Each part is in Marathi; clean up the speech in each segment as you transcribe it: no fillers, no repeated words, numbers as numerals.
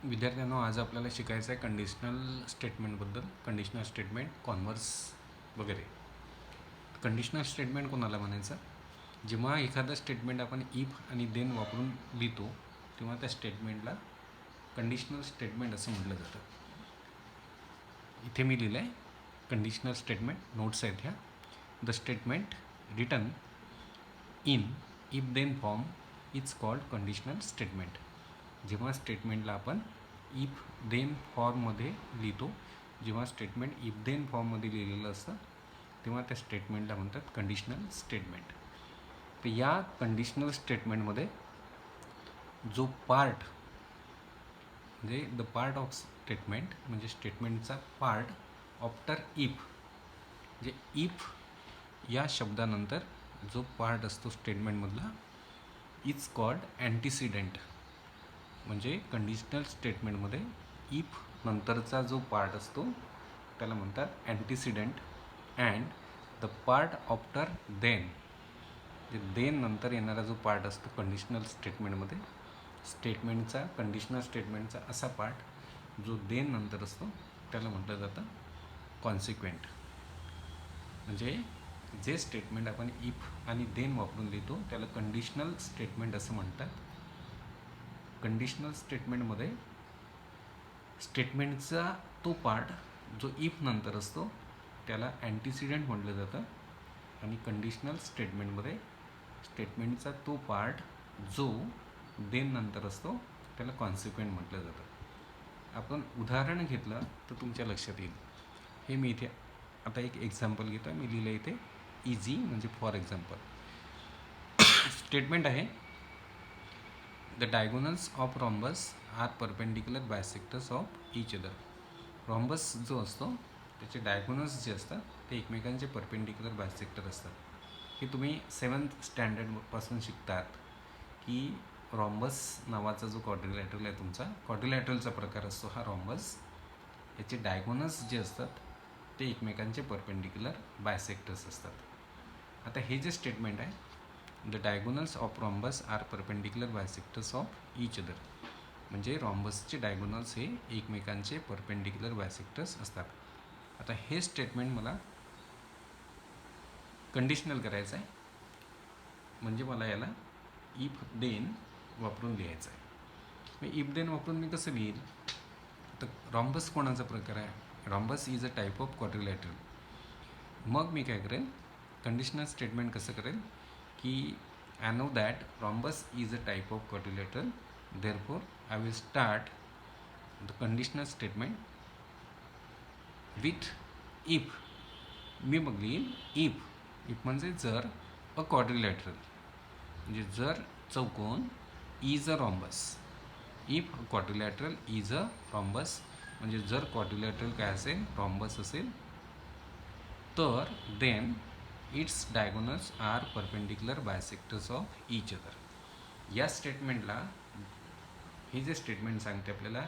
विद्यार्थ्यांनो, आज आपल्याला शिकायचं आहे कंडिशनल स्टेटमेंटबद्दल. कंडिशनल स्टेटमेंट, कॉन्व्हर्स वगैरे. कंडिशनल स्टेटमेंट कोणाला म्हणायचं? जेव्हा एखादं स्टेटमेंट आपण इफ आणि देन वापरून लिहितो तेव्हा त्या स्टेटमेंटला कंडिशनल स्टेटमेंट असं म्हटलं जातं. इथे मी लिहिलं आहे कंडिशनल स्टेटमेंट, नोट्स आहेत ह्या. The statement written in if then form is called conditional statement. जेव्हा स्टेटमेंटला आपण इफ देन फॉर्ममध्ये लिहितो, जेव्हा स्टेटमेंट इफ देन फॉर्ममध्ये लिहिलेलं असतं तेव्हा त्या स्टेटमेंटला म्हणतात कंडिशनल स्टेटमेंट. तर या कंडिशनल स्टेटमेंटमध्ये जो पार्ट म्हणजे द पार्ट ऑफ स्टेटमेंट म्हणजे स्टेटमेंटचा पार्ट आफ्टर इफ, म्हणजे इफ या शब्दानंतर जो पार्ट असतो स्टेटमेंटमधला इज कॉल्ड अँटीसिडेंट. म्हणजे कंडिशनल स्टेटमेंटमध्ये इफ नंतरचा जो पार्ट असतो त्याला म्हणतात antecedent. And the part after then, म्हणजे देन नंतर येणारा जो पार्ट असतो कंडिशनल स्टेटमेंटमध्ये, स्टेटमेंटचा कंडिशनल स्टेटमेंटचा असा पार्ट जो देन नंतर असतो त्याला म्हटलं जातं कॉन्सिक्वेंट. म्हणजे जे स्टेटमेंट आपण इफ आणि देन वापरून लिहितो त्याला कंडिशनल स्टेटमेंट असं म्हणतात. कंडिशनल स्टेटमेंटमध्ये स्टेटमेंटचा तो पार्ट जो इफ नंतर असतो त्याला अँटीसिडेंट म्हटलं जातं आणि कंडिशनल स्टेटमेंटमध्ये स्टेटमेंटचा तो पार्ट जो देन नंतर असतो त्याला कॉन्सिक्वेंट म्हटलं जातं. आपण उदाहरण घेतलं तर तुमच्या लक्षात येईल. हे मी इथे आता एक एक्झाम्पल घेतो. मी लिहिलं इथे इझी म्हणजे फॉर एक्झाम्पल. स्टेटमेंट आहे the diagonals of rhombus are perpendicular bisectors of each other. Rhombus जो असतो त्याचे डायगोनल्स जे असतात ते एकमेकांचे परपेंडिक्युलर बायसेक्टर असतात. हे तुम्ही 7th स्टँडर्डपासून शिकतात की रॉम्बस नावाचा जो क्वाड्रिलॅटरल आहे तुमचा, क्वाड्रिलॅटरलचा प्रकार असतो हा रॉम्बस. याचे डायगोनल्स जे असतात ते एकमेकांचे परपेंडिक्युलर बायसेक्टर्स असतात. आता हे जे स्टेटमेंट आहे the diagonals of rhombus are perpendicular bisectors of each other, म्हणजे रॉम्बसचे डायगोनल्स हे एकमेकांचे परपेंडिक्युलर बायसेक्टर्स असतात. आता हे स्टेटमेंट मला कंडिशनल करायचं आहे, म्हणजे मला याला इफ देन वापरून लिहायचं आहे. मी इफ देन वापरून मी कसं लिहील? तर रॉम्बस कोणाचा प्रकार आहे? Rhombus is a type of quadrilateral. मग मी काय करेन, कंडिशनल स्टेटमेंट कसं करेल की I know that rhombus is a type of quadrilateral, therefore I will start the conditional statement with if. मी मग लिहीन इफ. इफ म्हणजे जर अ क्वाड्रिलॅटरल, म्हणजे जर चौकोन is a rhombus. If quadrilateral is a rhombus, म्हणजे जर क्वाड्रिलॅटरल काय असेल, रॉम्बस असेल, तर then its diagonals are perpendicular bisectors of each other. या स्टेटमेंटला हे जे स्टेटमेंट सांगते आपल्याला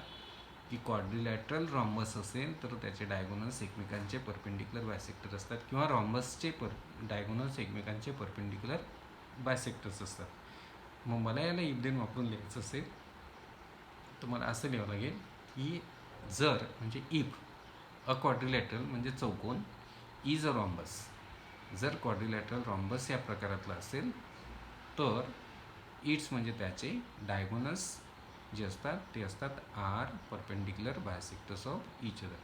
की क्वाड्रिलॅटरल रॉम्बस असेल तर त्याचे डायगोनल्स एकमेकांचे परपेंडिक्युलर बायसेक्टर असतात, किंवा रॉम्बसचे डायगोनल्स एकमेकांचे परपेंडिक्युलर बायसेक्टर्स असतात. मग मला याला इफ देन वापरून लिहायचं असेल तर मला असं लिहावं लागेल की जर म्हणजे इफ अ क्वाड्रिलॅटरल म्हणजे चौकोन इज अ रॉम्बस, जर क्वाड्रिलॅटरल रॉम्बस या प्रकारातला असेल तर इट्स म्हणजे त्याचे डायगोनल्स जे असतात ते असतात are perpendicular bisectors of each other,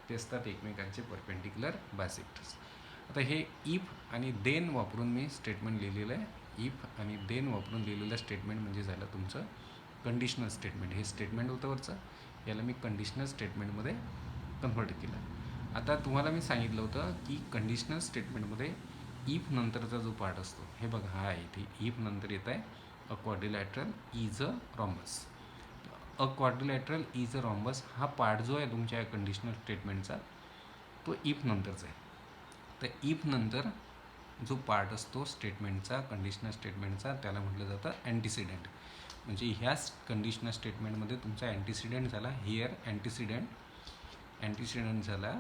ते असतात एकमेकांचे परपेंडिक्युलर बायसेक्टर्स. आता हे इफ आणि देन वापरून मी स्टेटमेंट लिहिलेलं आहे. इफ आणि देन वापरून लिहिलेलं स्टेटमेंट म्हणजे झालं तुमचं कंडिशनल स्टेटमेंट. हे स्टेटमेंट होतं वरचं, याला मी कंडिशनल स्टेटमेंटमध्ये कन्व्हर्ट केलं. आता तुम्हाला मी सांगितलं होतं की कंडिशनल स्टेटमेंटमध्ये इफ नंतरचा जो पार्ट असतो, हे बघा हा आहे इथे इफ नंतर येत आहे a quadrilateral is a rhombus. A quadrilateral is a rhombus हा पार्ट जो आहे तुमच्या कंडिशनल स्टेटमेंटचा तो इफ नंतरचा आहे. तर इफ नंतर जो पार्ट असतो स्टेटमेंटचा, कंडिशनल स्टेटमेंटचा, त्याला म्हटलं जातं अँटीसिडेंट. म्हणजे ह्याच कंडिशनल स्टेटमेंटमध्ये तुमचा अँटीसिडेंट झाला. हिअर अँटीसिडेंट झाला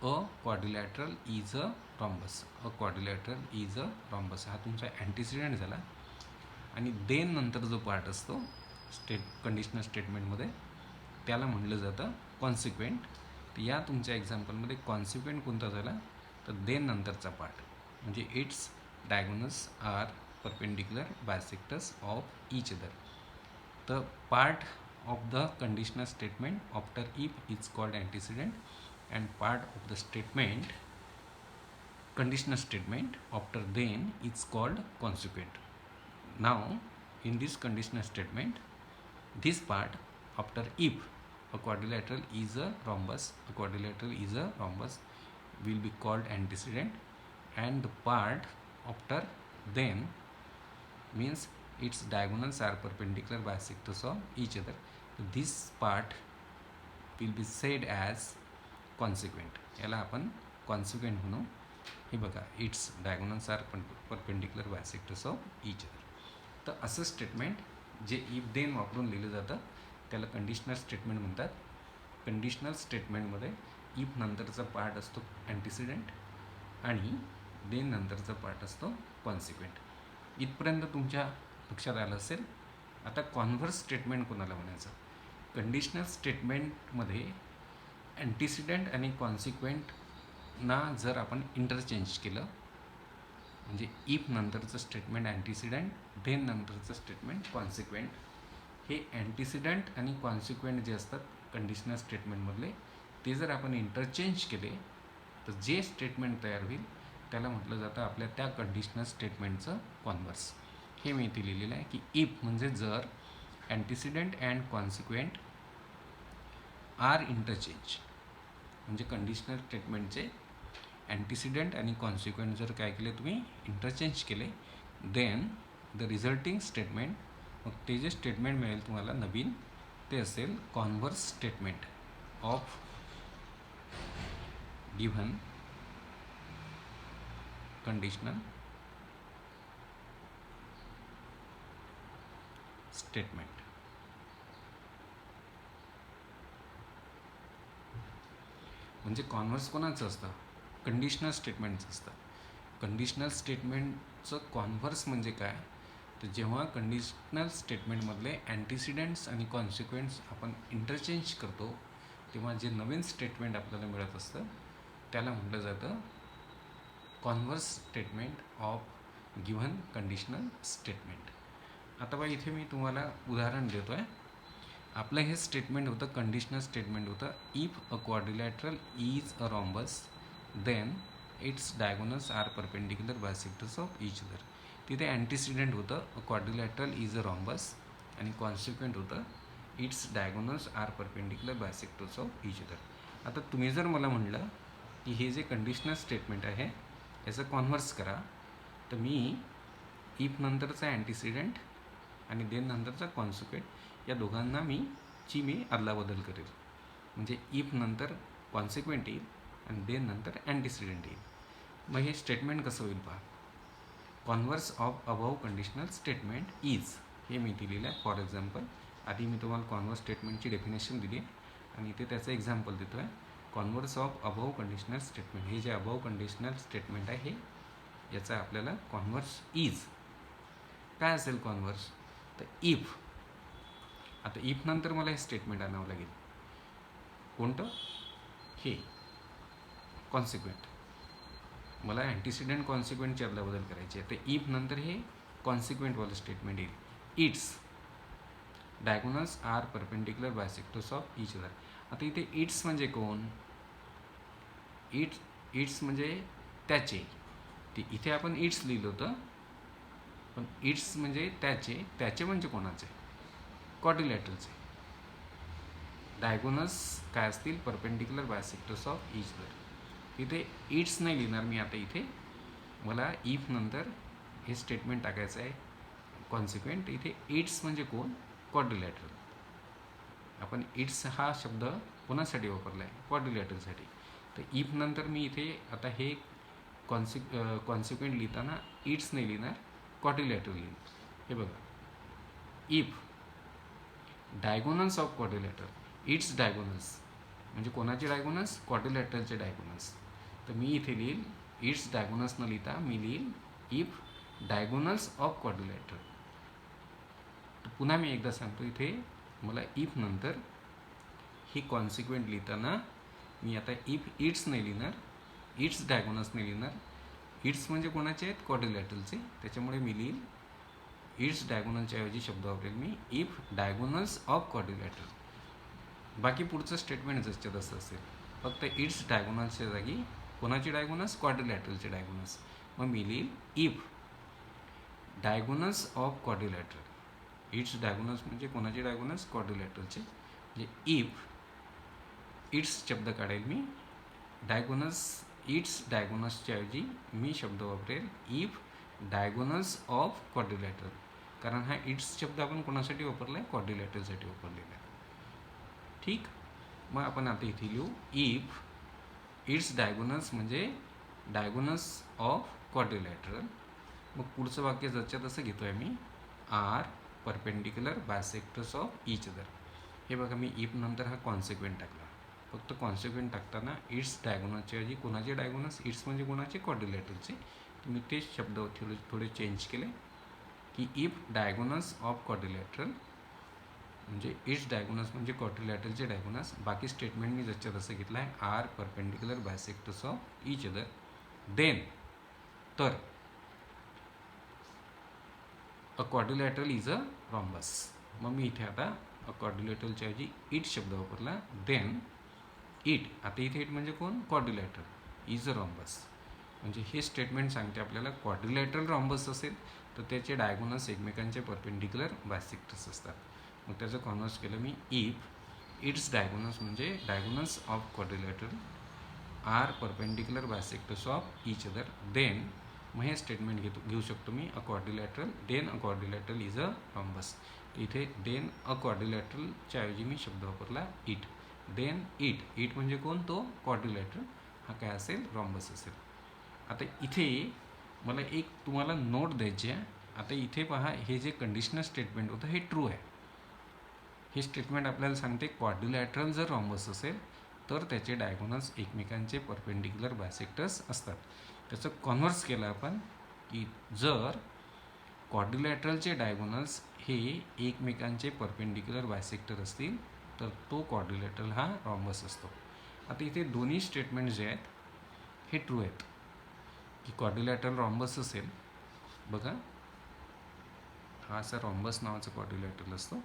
a quadrilateral is a rhombus. A quadrilateral is a rhombus हा तुमचा अँटीसिडेंट झाला. आणि देन नंतर जो पार्ट असतो कंडिशनल स्टेटमेंटमध्ये त्याला म्हटलं जातं कॉन्सिक्वेंट. तर या तुमच्या एक्झाम्पलमध्ये कॉन्सिक्वेंट कोणता झाला तर देन नंतरचा पार्ट, म्हणजे its diagonals are perpendicular bisectors of each other. The part of the conditional statement after if is called antecedent and part of the statement conditional statement after then is called consequent. Now in this conditional statement, this part after if a quadrilateral is a rhombus, will be called antecedent, and the part after then means its diagonals are perpendicular bisectors of each other. This part will be said as consequent. याला आपण consequent म्हणू. हे बघा, its diagonals are perpendicular bisectors of each other. तर असं स्टेटमेंट जे इफ देन वापरून लिहिलं जातं त्याला कंडिशनल स्टेटमेंट म्हणतात. कंडिशनल स्टेटमेंटमध्ये इफ नंतरचा पार्ट असतो अँटिसिडेंट आणि देन नंतरचा पार्ट असतो कॉन्सिक्वेंट. इथपर्यंत तुमच्या लक्षात आलं असेल. आता कॉन्व्हर्स स्टेटमेंट कोणाला म्हणायचं? कंडिशनल स्टेटमेंटमध्ये अँटिसिडेंट आणि कॉन्सिक्वेंटना जर आपण इंटरचेंज केलं, म्हणजे इफ नंतरचं स्टेटमेंट अँटिसिडेंट, देन नंतरचं स्टेटमेंट कॉन्सिक्वेंट, हे अँटिसिडेंट आणि कॉन्सिक्वेंट जे असतात कंडिशनल स्टेटमेंटमधले, ते जर आपण इंटरचेंज केले तर जे स्टेटमेंट तयार होईल त्याला म्हटलं जातं आपल्या त्या कंडिशनल स्टेटमेंटचं कॉन्व्हर्स. हे मी इथे लिहिलेलं आहे की इफ म्हणजे जर antecedent and consequent are interchange, म्हणजे कंडिशनल स्टेटमेंटचे अँटिसिडेंट आणि कॉन्सिक्वेंट जर काय केले तुम्ही इंटरचेंज केले, देन द रिझल्टिंग स्टेटमेंट, मग ते जे स्टेटमेंट मिळेल तुम्हाला नवीन ते असेल converse statement of given conditional statement. म्हणजे कॉन्व्हर्स कोणाचं असतं? कंडिशनल स्टेटमेंटचं असतं. कंडिशनल स्टेटमेंटचं कॉन्व्हर्स म्हणजे काय? तर जेव्हा कंडिशनल स्टेटमेंटमधले अँटिसिडेंट्स आणि कॉन्सिक्वेंट्स आपण इंटरचेंज करतो तेव्हा जे नवीन स्टेटमेंट आपल्याला मिळत असतं त्याला म्हटलं जातं converse statement of given conditional statement. आता बघा, इथे मी तुम्हाला उदाहरण देतो आहे. आपलं हे स्टेटमेंट होतं, कंडिशनल स्टेटमेंट होतं, if a quadrilateral is a rhombus then its diagonals are perpendicular bisectors of each other. तिथे अँटिसिडेंट होतं a quadrilateral is a rhombus आणि कॉन्सिक्वेंट होतं its diagonals are perpendicular bisectors of each other. आता तुम्ही जर मला म्हणलं की हे जे कंडिशनल स्टेटमेंट आहे याचं कॉन्व्हर्स करा, तर मी इफ नंतरचा अँटिसिडेंट आणि देन नंतरचा कॉन्सिक्वेंट या दोघांना मी अदलाबदल करेल. म्हणजे इफ नंतर कॉन्सिक्वेंट येईल आणि देन नंतर अँटिसिडेंट येईल. मग हे स्टेटमेंट कसं होईल पहा. Converse of above conditional statement is, हे मी दिलेलं आहे. फॉर एक्झाम्पल, आधी मी तुम्हाला कॉन्व्हर्स स्टेटमेंटची डेफिनेशन दिली आहे आणि इथे त्याचं एक्झाम्पल देतो आहे. Converse of above conditional statement, हे जे अबव्ह कंडिशनल स्टेटमेंट आहे हे याचा आपल्याला कॉन्व्हर्स इज काय असेल कॉन्व्हर्स, तर इफ. आता इफ नंतर मला हे स्टेटमेंट आणावं लागेल. कोणतं? हे कॉन्सिक्वेंट. मला अँटिसिडेंट कॉन्सिक्वेंटची अदलाबदल करायची आहे. तर इफ नंतर हे कॉन्सिक्वेंटवालं स्टेटमेंट येईल. Its diagonals are perpendicular bisectors of each other. आता इथे इट्स म्हणजे कोण? इट्स म्हणजे त्याचे. ते इथे आपण इट्स लिहिलं होतं, पण इट्स म्हणजे त्याचे म्हणजे कोणाचे? क्वाड्रिलॅटरलचे. डायगोनल्स काय असतील? Perpendicular bisectors of each other. तिथे इट्स नाही लिहिणार मी. आता इथे मला इफ नंतर हे स्टेटमेंट टाकायचं आहे कॉन्सिक्वेंट. इथे इट्स म्हणजे कोण? क्वाड्रिलॅटरल. आपण इट्स हा शब्द कोणासाठी वापरला आहे? क्वाड्रिलॅटरलसाठी. तर इफ नंतर मी इथे आता हे कॉन्सिक्वेंट लिहिताना इट्स नाही लिहिणार, क्वाड्रिलॅटरल लिहिन. हे बघा, if diagonals of quadrilateral, it's diagonals म्हणजे कोणाचे डायगोनल्स? क्वाड्रिलॅटरलचे डायगोनल्स. तर मी इथे लिहील इट्स डायगोनल्स न लिहिता मी लिहील इफ डायगोनल्स ऑफ क्वाड्रिलॅटरल. पुन्हा मी एकदा सांगतो, इथे मला इफ नंतर ही कॉन्सिक्वेंट लिहिताना मी आता इफ इट्स नाही लिहिणार, इट्स डायगोनल्स नाही लिहिणार. इट्स म्हणजे कोणाचे आहेत? क्वाड्रिलॅटरलचे. त्याच्यामुळे मी लिहिल इट्स डायगोनलच्या ऐवजी शब्द वापरेल me if diagonals of quadrilateral. बाकी पुढचं स्टेटमेंट जसच्या तसं असेल, फक्त इट्स डायगोनल्सच्या जागी कोणाचे डायगोनल्स? क्वाड्रिलॅटरलचे डायगोनल्स. मग मी लिहिल if diagonals of quadrilateral. It's diagonals म्हणजे कोणाचे डायगोनल्स? क्वाड्रिलॅटरलचे. म्हणजे इफ इट्स शब्द काढेल मी, डायगोनल्स इट्स डायगोनल्सच्या ऐवजी मी शब्द वापरेल इफ डायगोनल्स ऑफ क्वाड्रिलॅटरल. कारण हा इट्स शब्द आपण कोणासाठी वापरला आहे? क्वाड्रिलॅटरलसाठी वापरलेला आहे. ठीक. मग आपण आता इथे लिहू इफ इट्स डायगोनल्स म्हणजे डायगोनल्स ऑफ क्वाड्रिलॅटरल. मग पुढचं वाक्य जसच्या तसं घेतो आहे मी, are perpendicular bisectors of each other. हे बघा, मी इफ नंतर हा कॉन्सिक्वेंट टाकला. फक्त कॉन्सिक्वेंट टाकताना इट्स डायगोनलच्या ऐवजी कोणाचे डायगोनल्स? इट्स म्हणजे कोणाचे? क्वाड्रिलॅटरलचे. तुम्ही तेच शब्द थोडे चेंज केले की इफ डायगोनल्स ऑफ क्वाड्रिलॅटरल म्हणजे इट्स डायगोनल्स म्हणजे क्वाड्रिलॅटरलचे डायगोनल्स. बाकी स्टेटमेंट मी जसच्या तसं घेतलं आहे, are perpendicular bisectors of each other. Then तर a quadrilateral is a rhombus. मग मी इथे आता अ क्वाड्रिलॅटरलच्या ऐवजी इट शब्द वापरला. देन इट, आता इथे इट म्हणजे कोण? Quadrilateral is a rhombus. म्हणजे हे स्टेटमेंट सांगते आपल्याला क्वाड्रिलॅटरल रॉम्बस असेल तर त्याचे डायगोनल्स एकमेकांचे परपेंडिक्युलर बायसेक्टर्स असतात. मग त्याचं कॉन्व्हर्स केलं मी इफ इट्स डायगोनल्स म्हणजे diagonals of quadrilateral are perpendicular bisectors of each other. Then मग हे स्टेटमेंट घेऊ शकतो मी a quadrilateral, then a quadrilateral is a rhombus. तर इथे देन अ क्वाड्रिलॅटरलच्या ऐवजी मी शब्द वापरला इट. देन इट म्हणजे कोण? तो क्वाड्रिलॅटरल. हा काय असेल? रॉम्बस असेल. आता इथे मला एक तुम्हाला नोट द्यायची आहे. आता इथे पहा, हे जे कंडिशनल स्टेटमेंट होतं हे ट्रू आहे. हे स्टेटमेंट आपल्याला सांगते क्वाड्रिलॅटरल जर रॉम्बस असेल तर त्याचे डायगोनल्स एकमेकांचे परपेंडिक्युलर बायसेक्टर्स असतात. त्याचं कॉन्व्हर्स केलं आपण की जर क्वाड्रिलॅटरलचे डायगोनल्स हे एकमेकांचे परपेंडिक्युलर बायसेक्टर असतील तर तो क्वाड्रिलॅटरल हा रॉम्बस असतो. आता इथे दोन्ही स्टेटमेंट जे आहेत हे ट्रू आहेत की क्वाड्रिलॅटरल रॉम्बस असेल. बघा, हा असा रॉम्बस नावाचा क्वाड्रिलॅटरल असतो.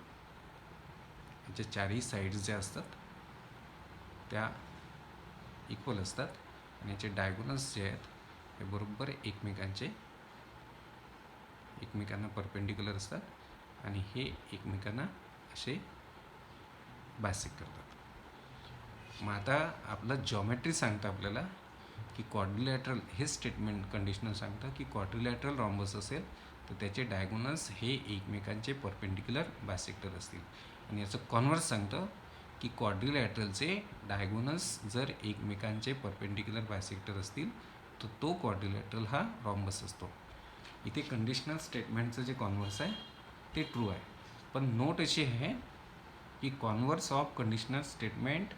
याच्या चारही साईड्स ज्या असतात त्या इक्वल असतात आणि याचे डायगोनल्स जे आहेत हे बरोबर एकमेकांना परपेंडिक्युलर असतात आणि हे एकमेकांना असे बायसेक्ट करतात. मग आता आपलं जॉमेट्री सांगतं आपल्याला की क्वाड्रिलॅटरल, हे स्टेटमेंट कंडिशनल सांगतं की क्वाड्रिलॅटरल रॉम्बस असेल तर त्याचे डायगोनल्स हे एकमेकांचे परपेंडिक्युलर बायसेक्टर असतील. आणि याचं कॉन्व्हर्स सांगतं की क्वाड्रिलॅटरलचे डायगोनल्स जर एकमेकांचे परपेंडिक्युलर बायसेक्टर असतील तर तो क्वाड्रिलॅटरल हा रॉम्बस असतो. इथे कंडिशनल स्टेटमेंटचं जे कॉन्व्हर्स आहे ते ट्रू आहे. पण नोट अशी आहे की converse of conditional statement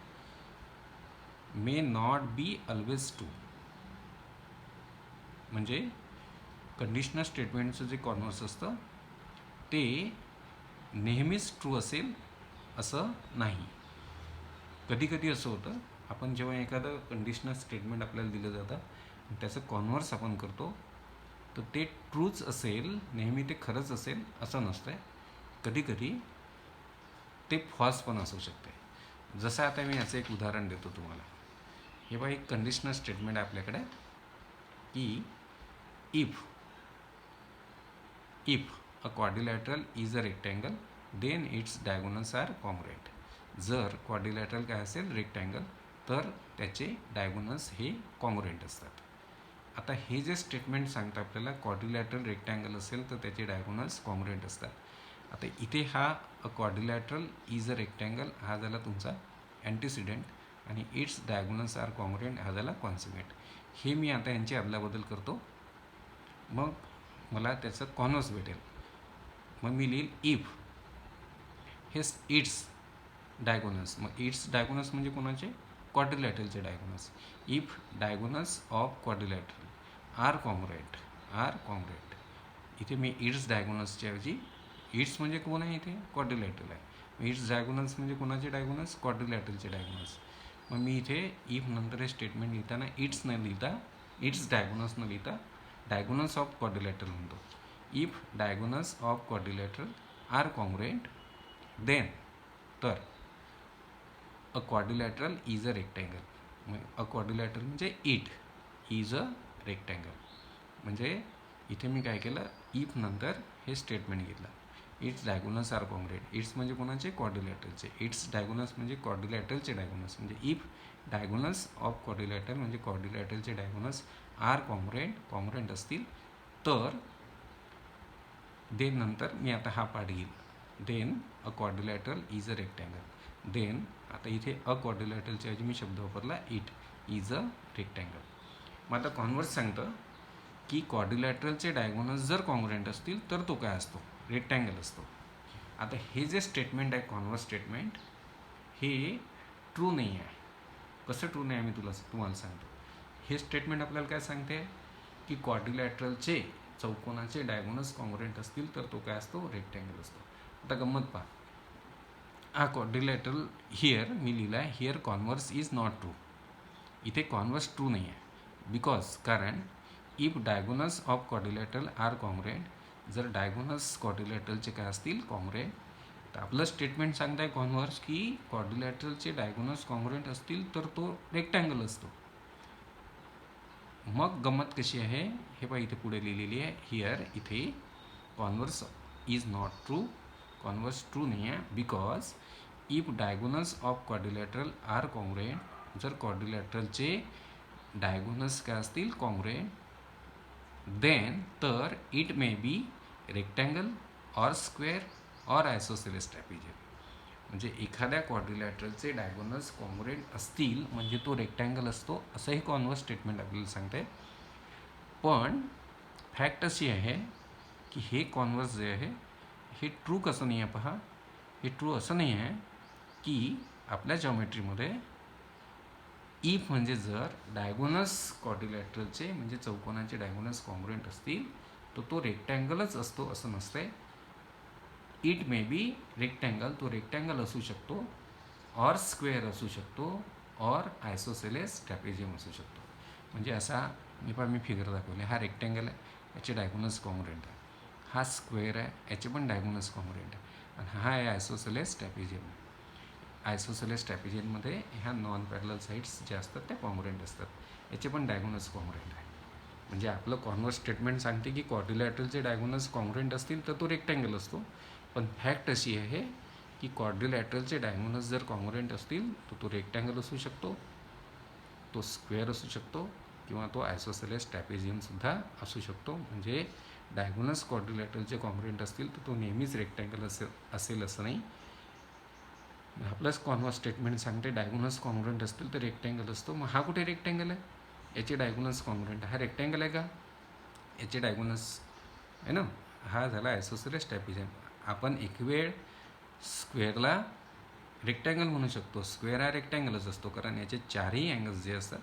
may not be always true. म्हणजे कंडिशनल स्टेटमेंटचं जे कॉन्व्हर्स असतं ते नेहमीच ट्रू असेल असं नाही. कधी कधी असं होतं, आपण जेव्हा एखादं कंडिशनल स्टेटमेंट आपल्याला दिलं जातं त्याचं कॉन्व्हर्स आपण करतो तर ते ट्रूच असेल, नेहमी ते खरंच असेल असं नसतं आहे. कधी कधी ते फॉल्स पण असू शकते. जसं आता मी याचं एक उदाहरण देतो तुम्हाला. हे बघा, एक कंडिशनल स्टेटमेंट आहे आपल्याकडे की if a quadrilateral is a rectangle then its diagonals are congruent. जर क्वाड्रिलॅटरल काय असेल? रेक्टँगल, तर त्याचे डायगोनल्स हे कॉन्ग्रुएंट असतात. आता हे जे स्टेटमेंट सांगतं आपल्याला क्वाड्रिलॅटरल रेक्टँगल असेल तर त्याचे डायगोनल्स कॉन्ग्रुएंट असतात. आता इथे हा अ क्वाड्रिलॅटरल इज अ रेक्टँगल हा झाला तुमचा अँटीसिडेंट आणि इट्स डायगोनल्स आर कॉन्ग्रुएंट हा झाला कॉन्सिक्वेंट. हे मी आता यांची अदलाबदल करतो, मग मला त्याचं कॉन्व्हर्स भेटेल. मग मी लिहिल इफ हे इट्स डायगोनल्स. मग इट्स डायगोनल्स म्हणजे कोणाचे? क्वाड्रिलॅटरलचे diagonals. If diagonals of quadrilateral are congruent. इथे मी इट्स डायगोनल्सच्या ऐवजी इट्स म्हणजे कोण आहे इथे? क्वाड्रिलॅटरल आहे. इट्स डायगोनल्स म्हणजे कोणाचे डायगोनल्स? क्वाड्रिलॅटरलचे डायगोनल्स. मग मी इथे इफ नंतर हे स्टेटमेंट लिहिताना इट्स न लिहिता, इट्स डायगोनल्स न लिहिता डायगोनल्स ऑफ क्वाड्रिलॅटरल म्हणतो. If diagonals of quadrilateral are congruent then, तर a quadrilateral is a rectangle. A quadrilateral म्हणजे इट इज अ रेक्टँगल. म्हणजे इथे मी काय केलं, इफ नंतर हे स्टेटमेंट घेतलं. Its diagonals are congruent. Its म्हणजे कोणाचे? क्वाड्रिलॅटरलचे. इट्स डायगोनल्स म्हणजे क्वाड्रिलॅटरलचे डायगोनल्स. म्हणजे इफ डायगोनल्स ऑफ क्वाड्रिलॅटरल म्हणजे क्वाड्रिलॅटरलचे डायगोनल्स आर कॉन्ग्रुएंट असतील तर, देन नंतर मी आता हा पार्ट घेईल. Then a quadrilateral is a rectangle. Then आता इथे अ क्वाड्रिलॅटरलच्या ऐवजी मी शब्द वापरला इट इज अ रेक्टँगल. मग आता कॉन्व्हर्स सांगतं की क्वाड्रिलॅटरलचे डायगोनल्स जर कॉन्ग्रुएंट असतील तर तो काय असतो? रेक्टँगल असतो. आता हे जे स्टेटमेंट आहे कॉन्व्हर्स स्टेटमेंट, हे ट्रू नाही आहे. कसं ट्रू नाही आहे मी तुम्हाला सांगतो. हे स्टेटमेंट आपल्याला काय सांगते की क्वाड्रिलॅटरलचे चौकोनाचे डायगोनल्स कॉन्ग्रुएंट असतील तर तो काय असतो? रेक्टँगल असतो. आता गंमत पहा. हा क्वाड्रिलॅटरल हिअर मी लिहिला आहे, here converse is not true. इथे कॉन्व्हर्स ट्रू नाही आहे. बिकॉज कारण if diagonals of quadrilateral are congruent, जर डायगोनल्स क्वाड्रिलॅटरलचे काय असतील? कॉन्ग्रुएंट. तर आपलं स्टेटमेंट सांगत आहे कॉन्व्हर्स की क्वाड्रिलॅटरलचे डायगोनल्स कॉन्ग्रुएंट असतील तर तो रेक्टँगल असतो. मग गंमत कशी आहे हे पहा, इथे पुढे लिहिलेली आहे. हिअर इथे converse is not true. Converse true नाही आहे. Because if diagonals of quadrilateral are congruent, जर क्वाड्रिलॅटरलचे डायगोनल्स काय असतील? कॉन्ग्रुएंट, देन तर it may be rectangle or square or isosceles trapezium. म्हणजे एखाद्या क्वाड्रिलॅटरलचे डायगोनल्स कॉन्ग्रुएंट असतील म्हणजे तो रेक्टँगल असतो, असंही कॉन्व्हर्स स्टेटमेंट आपल्याला सांगते. पण फॅक्ट अशी आहे की हे कॉन्व्हर्स जे आहे हे ट्रू कसं नाही आहे पहा. हे ट्रू असं नाही आहे की आपल्या जॉमेट्रीमध्ये इफ म्हणजे जर डायगोनल्स क्वाड्रिलॅटरलचे म्हणजे चौकोनाचे डायगोनल्स कॉन्ग्रुएंट असतील तर तो रेक्टँगलच असतो असं नसते. इट मे बी रेक्टँगल, तो रेक्टँगल असू शकतो, ऑर स्क्वेअर असू शकतो, ऑर आयसोसेलेस ट्रॅपेझियम असू शकतो. म्हणजे असा मी फिगर दाखवले. हा रेक्टँगल आहे, याचे डायगोनल्स कॉन्ग्रुएंट आहे. हा स्क्वेअर आहे, याचे पण डायगोनल्स कॉन्ग्रुएंट आहे. आणि हा आहे आयसोसेलेस ट्रॅपेझियम. आयसोसेलेस ट्रॅपेझियममध्ये ह्या नॉन पॅरलल साईड्स ज्या असतात त्या कॉन्ग्रुएंट असतात. याचे पण डायगोनल्स कॉन्ग्रुएंट आहे. म्हणजे आपलं कॉन्व्हर्स स्टेटमेंट सांगते की क्वाड्रिलॅटरलचे डायगोनल्स कॉन्ग्रुएंट असतील तर तो रेक्टँगल असतो. पण फॅक्ट अशी आहे की क्वाड्रिलॅटरलचे डायगोनल्स जर कॉन्ग्रुएंट असतील तर तो रेक्टँगल असू शकतो, तो स्क्वेअर असू शकतो, किंवा तो आयसोसेलेस ट्रॅपेझियमसुद्धा असू शकतो. म्हणजे डायगोनल्स क्वाड्रिलॅटरलचे कॉन्ग्रुएंट असतील तर तो नेहमीच रेक्टँगल असेल असं नाही. आपलंच कॉन्व्हर्स स्टेटमेंट सांगते डायगोनल्स कॉन्ग्रुएंट असतील तर रेक्टँगल असतो. मग हा कुठे रेक्टँगल आहे? याचे डायगोनल्स कॉन्ग्रुएंट. हा रेक्टँगल आहे का? याचे डायगोनल्स आहे ना. हा झाला आयसोसेलेस ट्रॅपेझियम. आपण एक वेळ स्क्वेअरला रेक्टँगल म्हणू शकतो. स्क्वेअर हा रेक्टँगलच असतो कारण याचे चारही अँगल्स जे असतात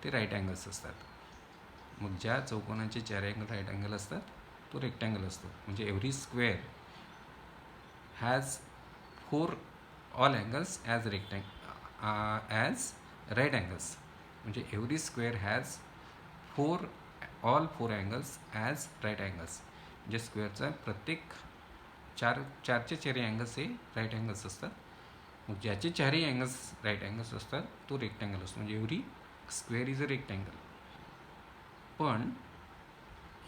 ते राईट अँगल्स असतात. मग ज्या चौकोनाचे चार अँगल राईट अँगल असतात तो रेक्टँगल असतो. म्हणजे every square has four all angles as as right angles. म्हणजे every square has all four angles as right angles. म्हणजे स्क्वेअरचा प्रत्येक चारचे चारही अँगल्स हे राईट अँगल्स असतात. मग ज्याचे चारही अँगल्स राईट अँगल्स असतात तो रेक्टँगल असतो. म्हणजे every square is a rectangle. पण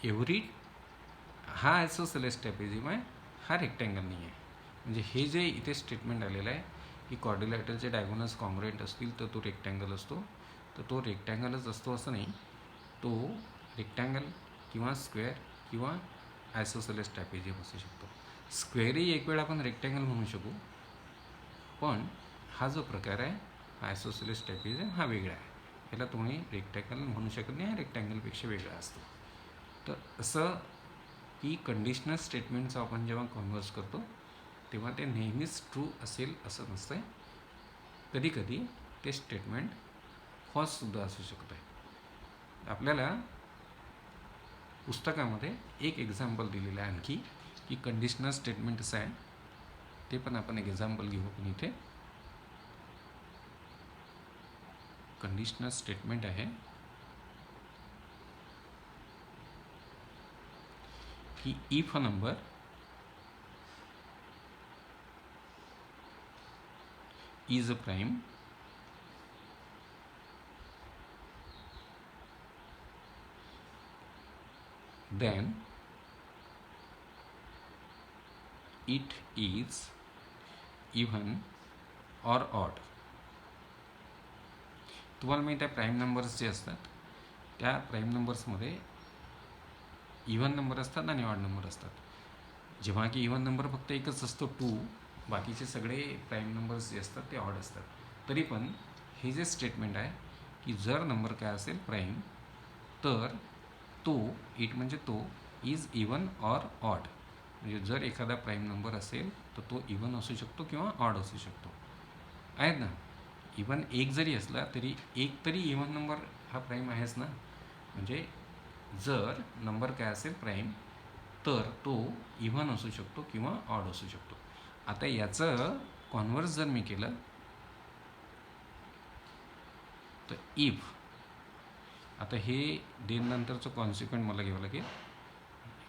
एव्हरी हा आयसोसेलेस ट्रॅपेझियम आहे, हा रेक्टँगल नाही आहे. म्हणजे हे जे इथे स्टेटमेंट आलेलं आहे की क्वाड्रिलॅटरलचे डायगोनल्स कॉन्ग्रुएंट असतील तर तो रेक्टँगल असतो, तर तो रेक्टँगलच असतो असं नाही. तो रेक्टँगल किंवा स्क्वेअर किंवा आयसोसेलेस ट्रॅपेझियम असू शकतो. स्क्वेअरही एक वेळ आपण रेक्टँगल म्हणू शकू, पण हा जो प्रकार आहे आयसोसेलेस ट्रॅपेझियम हा वेगळा आहे. याला तुम्ही रेक्टँगल म्हणू शकत नाही, हा रेक्टँगलपेक्षा वेगळा असतो. तर असं की कंडिशनल स्टेटमेंटचं आपण जेव्हा कॉन्व्हर्स करतो तेव्हा ते नेहमीच ट्रू असेल असं नसतं. कधीकधी ते स्टेटमेंट फॉल्ससुद्धा असू शकतं आहे. आपल्याला पुस्तकामध्ये एक एक्झाम्पल दिलेलं आहे आणखी की कंडिशनल स्टेटमेंट कसं आहे ते पण आपण एक एक्झाम्पल घेऊ. आपण इथे कंडिशनल स्टेटमेंट आहे की if a number is a prime then it is even or odd. तुम्हाला माहीत आहे प्राईम नंबर्स जे असतात त्या प्राईम नंबर्समध्ये इव्हन नंबर असतात आणि ऑड नंबर असतात. जेव्हा की इव्हन नंबर फक्त एकच असतो 2, बाकीचे सगळे प्राईम नंबर्स जे असतात ते ऑड असतात. तरी पण हे जे स्टेटमेंट आहे की जर नंबर काय असेल प्राईम तर तो इट म्हणजे तो इज इवन ऑर ऑड. म्हणजे जर एखादा प्राईम नंबर असेल तर तो इवन असू शकतो किंवा ऑड असू शकतो. आहेत ना. इवन एक जरी असला तरी एक तरी इवन नंबर हा प्राईम आहेच ना. म्हणजे जर नंबर काय असेल प्राईम तर तो इव्हन असू शकतो किंवा ऑड असू शकतो. आता याचं कॉन्व्हर्स जर मी केलं तर इफ, आता हे देन नंतरचं कॉन्सिक्वेंट मला घ्यावं लागेल.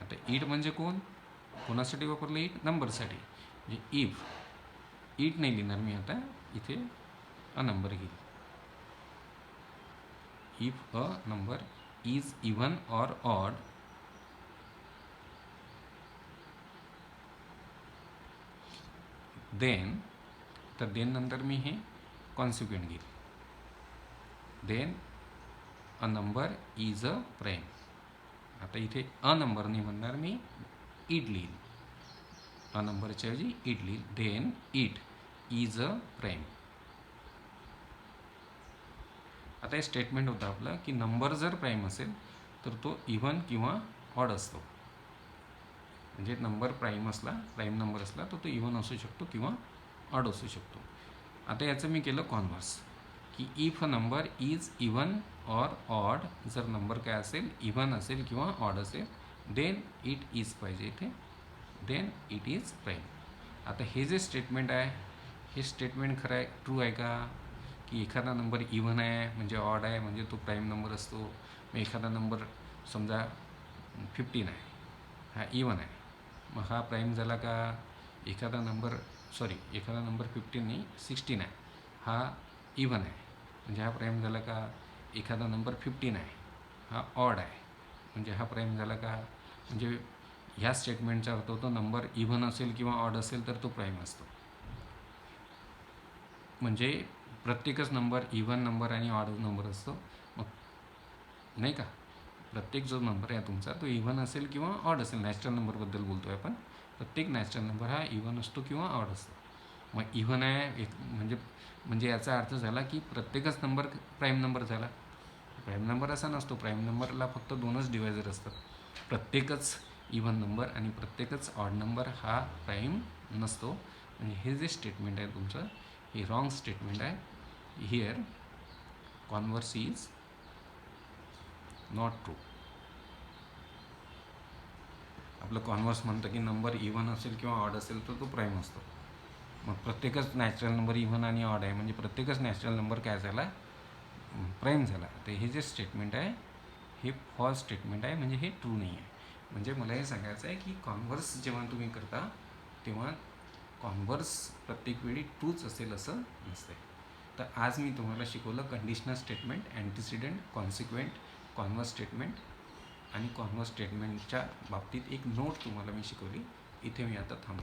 आता इट म्हणजे कोणासाठी वापरलं इट? नंबरसाठी. म्हणजे इफ इट नाही लिहिणार मी आता, इथे अ नंबर घेईल. If a number is even or odd then, तर देन नंतर मी हे कॉन्सिक्वेंट घेईल. Then a number is a prime. आता इथे अ नंबर नाही म्हणणार मी, इट लिहिल. अ नंबरच्या ऐवजी इट लिहिल. Then it is a prime. आता हे स्टेटमेंट होतं आपलं की नंबर जर प्राईम असेल तर तो इव्हन किंवा ऑड असतो. म्हणजे नंबर प्राईम नंबर असला तर तो इव्हन असू शकतो किंवा ऑड असू शकतो. आता याचं मी केलं कॉन्व्हर्स की if a number is even or odd, जर नंबर काय असेल इव्हन असेल किंवा ऑड असेल देन इट इज पाहिजे इथे, देन इट इज प्राईम. आता हे जे स्टेटमेंट आहे हे स्टेटमेंट खरं आहे, ट्रू आहे का? की एखादा नंबर इव्हन आहे म्हणजे ऑड आहे म्हणजे तो प्राईम नंबर असतो. मग एखादा नंबर समजा 15 आहे, हा इव्हन आहे, मग हा प्राईम झाला का? एखादा नंबर 15 नाही 16 आहे, हा इव्हन आहे म्हणजे हा प्राईम झाला का? एखादा नंबर 15 आहे, हा ऑड आहे म्हणजे हा प्राईम झाला का? म्हणजे ह्या स्टेटमेंटचा अर्थ होतो नंबर इव्हन असेल किंवा ऑड असेल तर तो प्राईम असतो. म्हणजे प्रत्येकच नंबर इव्हन नंबर आणि ऑड नंबर असतो, मग नाही का? प्रत्येक जो नंबर आहे तुमचा तो इव्हन असेल किंवा ऑड असेल. नॅचरल नंबरबद्दल बोलतो आहे आपण. प्रत्येक नॅचरल नंबर हा इव्हन असतो किंवा ऑड असतो. मग इव्हन आहे म्हणजे याचा अर्थ झाला की प्रत्येकच नंबर प्राईम नंबर झाला. प्राईम नंबर असा नसतो. प्राईम नंबरला फक्त 2च डिवायझर असतात. प्रत्येकच इव्हन नंबर आणि प्रत्येकच ऑड नंबर हा प्राईम नसतो. म्हणजे हे जे स्टेटमेंट आहे तुमचं हे रॉंग स्टेटमेंट आहे. Here converse is not true. आपलं कॉन्व्हर्स म्हणतं की नंबर इव्हन असेल किंवा ऑड असेल तर तो प्राईम असतो. मग प्रत्येकच नॅचरल नंबर इव्हन आणि ऑड आहे म्हणजे प्रत्येकच नॅचरल नंबर काय झाला? प्राईम झाला. तर हे जे स्टेटमेंट आहे हे फॉल्स स्टेटमेंट आहे, म्हणजे हे ट्रू नाही आहे. म्हणजे मला हे सांगायचं आहे की कॉन्व्हर्स जेव्हा तुम्ही करता तेव्हा कॉन्व्हर्स प्रत्येक वेळी ट्रूच असेल असं नसते. तर आज मी तुम्हाला शिकवलं conditional statement, antecedent, consequent, converse statement आणि कॉन्व्हर्स स्टेटमेंटच्या बाबतीत एक नोट तुम्हाला मी शिकवली. इथे मी आता थांबतो.